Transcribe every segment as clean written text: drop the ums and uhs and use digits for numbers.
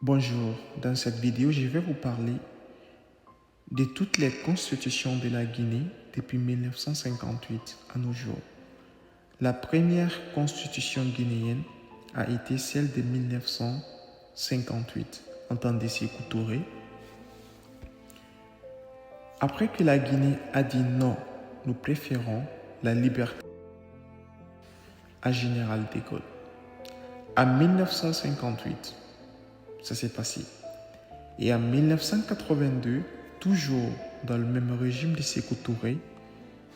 Bonjour, dans cette vidéo, je vais vous parler de toutes les constitutions de la Guinée depuis 1958 à nos jours. La première constitution guinéenne a été celle de 1958, entendez Sékou Touré. Après que la Guinée a dit non, nous préférons la liberté à Général de Gaulle. En 1958, ça s'est passé. Et en 1982, toujours dans le même régime de Sékou Touré,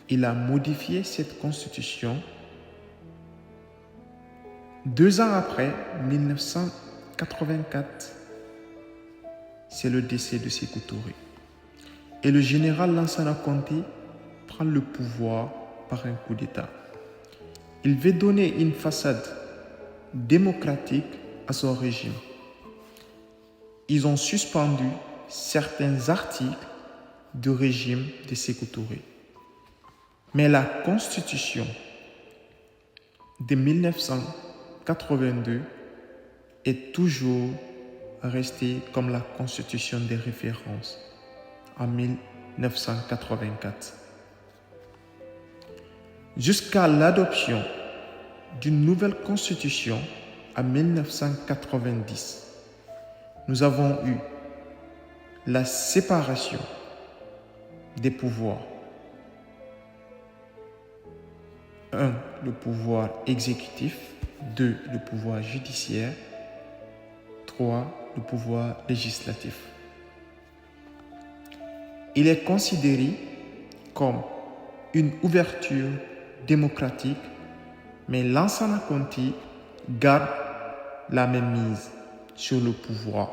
il a modifié cette constitution. 2 ans après, 1984, c'est le décès de Sékou Touré. Et le général Lansana Conté prend le pouvoir par un coup d'État. Il veut donner une façade démocratique à son régime. Ils ont suspendu certains articles du régime de Sékou Touré. Mais la constitution de 1982 est toujours restée comme la constitution de référence en 1984. Jusqu'à l'adoption d'une nouvelle constitution en 1990. Nous avons eu la séparation des pouvoirs. 1. Le pouvoir exécutif. 2. Le pouvoir judiciaire. 3. Le pouvoir législatif. Il est considéré comme une ouverture démocratique, mais Lansana Conté garde la même mise sur le pouvoir.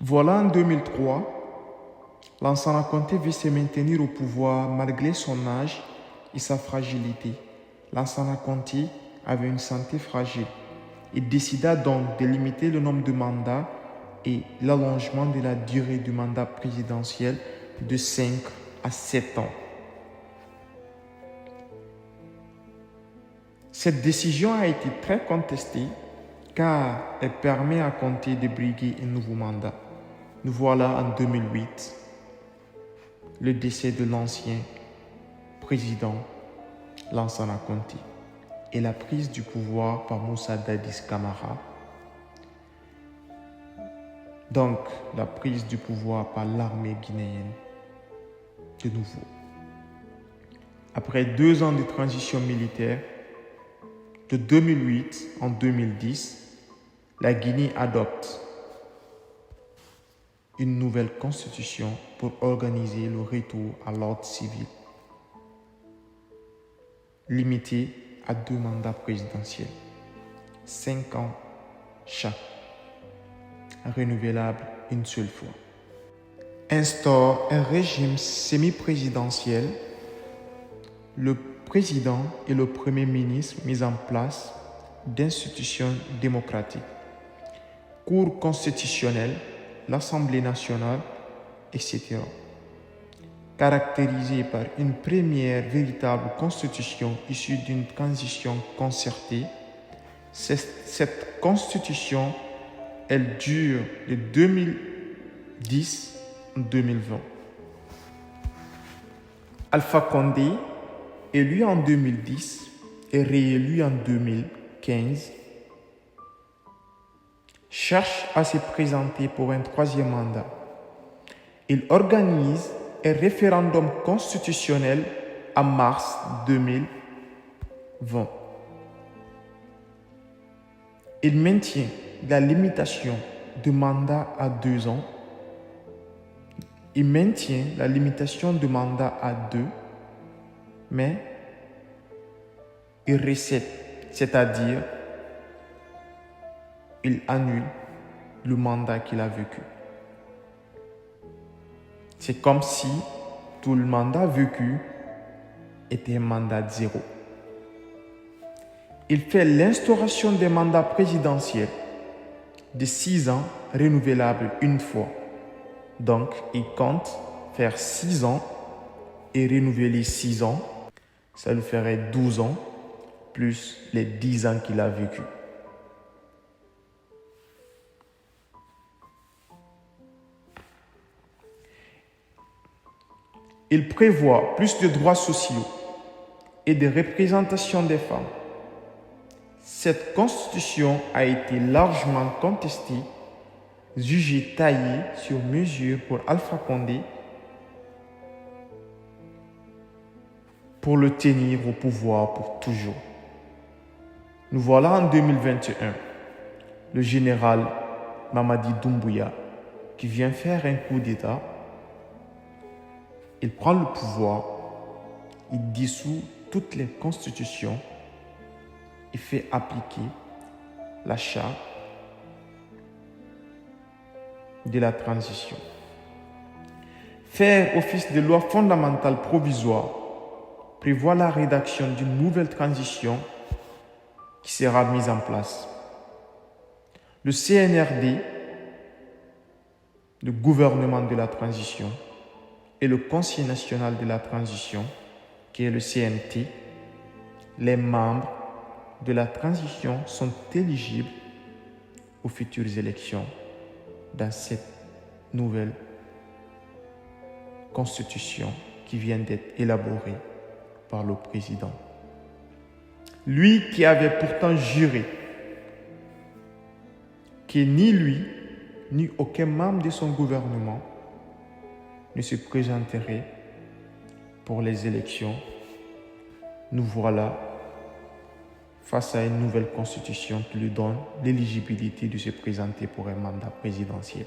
Voilà, en 2003, Lansana Conté veut se maintenir au pouvoir malgré son âge et sa fragilité. Lansana Conté avait une santé fragile. Il décida donc de limiter le nombre de mandats et l'allongement de la durée du mandat présidentiel de 5 à 7 ans. Cette décision a été très contestée car elle permet à Conté de briguer un nouveau mandat. Nous voilà en 2008, le décès de l'ancien président Lansana Conté et la prise du pouvoir par Moussa Dadis Camara. Donc, la prise du pouvoir par l'armée guinéenne de nouveau. Après 2 ans de transition militaire, de 2008 en 2010, la Guinée adopte une nouvelle constitution pour organiser le retour à l'ordre civil, limité à 2 mandats présidentiels, 5 ans chaque, renouvelable une seule fois. Instaure un régime semi-présidentiel. Le président et le premier ministre mis en place d'institutions démocratiques, Cour constitutionnelle, l'Assemblée nationale, etc. Caractérisée par une première véritable constitution issue d'une transition concertée, cette constitution, elle dure de 2010 à 2020. Alpha Condé, élu en 2010 et réélu en 2015, cherche à se présenter pour un 3e mandat. Il organise un référendum constitutionnel en mars 2020. Il maintient la limitation de mandat à 2 ans. Il maintient la limitation de mandat à 2, mais il reset, c'est-à-dire il annule le mandat qu'il a vécu. C'est comme si tout le mandat vécu était un mandat de 0. Il fait l'instauration des mandats présidentiels de 6 ans renouvelables une fois. Donc, il compte faire 6 ans et renouveler 6 ans. Ça lui ferait 12 ans plus les 10 ans qu'il a vécu. Il prévoit plus de droits sociaux et de représentation des femmes. Cette constitution a été largement contestée, jugée taillée sur mesure pour Alpha Condé pour le tenir au pouvoir pour toujours. Nous voilà en 2021, le général Mamadi Doumbouya qui vient faire un coup d'État. Il prend le pouvoir, il dissout toutes les constitutions, il fait appliquer la charte de la transition. Faire office de loi fondamentale provisoire prévoit la rédaction d'une nouvelle transition qui sera mise en place. Le CNRD, le gouvernement de la transition, et le Conseil national de la transition, qui est le CNT, les membres de la transition sont éligibles aux futures élections dans cette nouvelle constitution qui vient d'être élaborée par le président. Lui qui avait pourtant juré que ni lui, ni aucun membre de son gouvernement ne se présenterait pour les élections, nous voilà face à une nouvelle constitution qui lui donne l'éligibilité de se présenter pour un mandat présidentiel.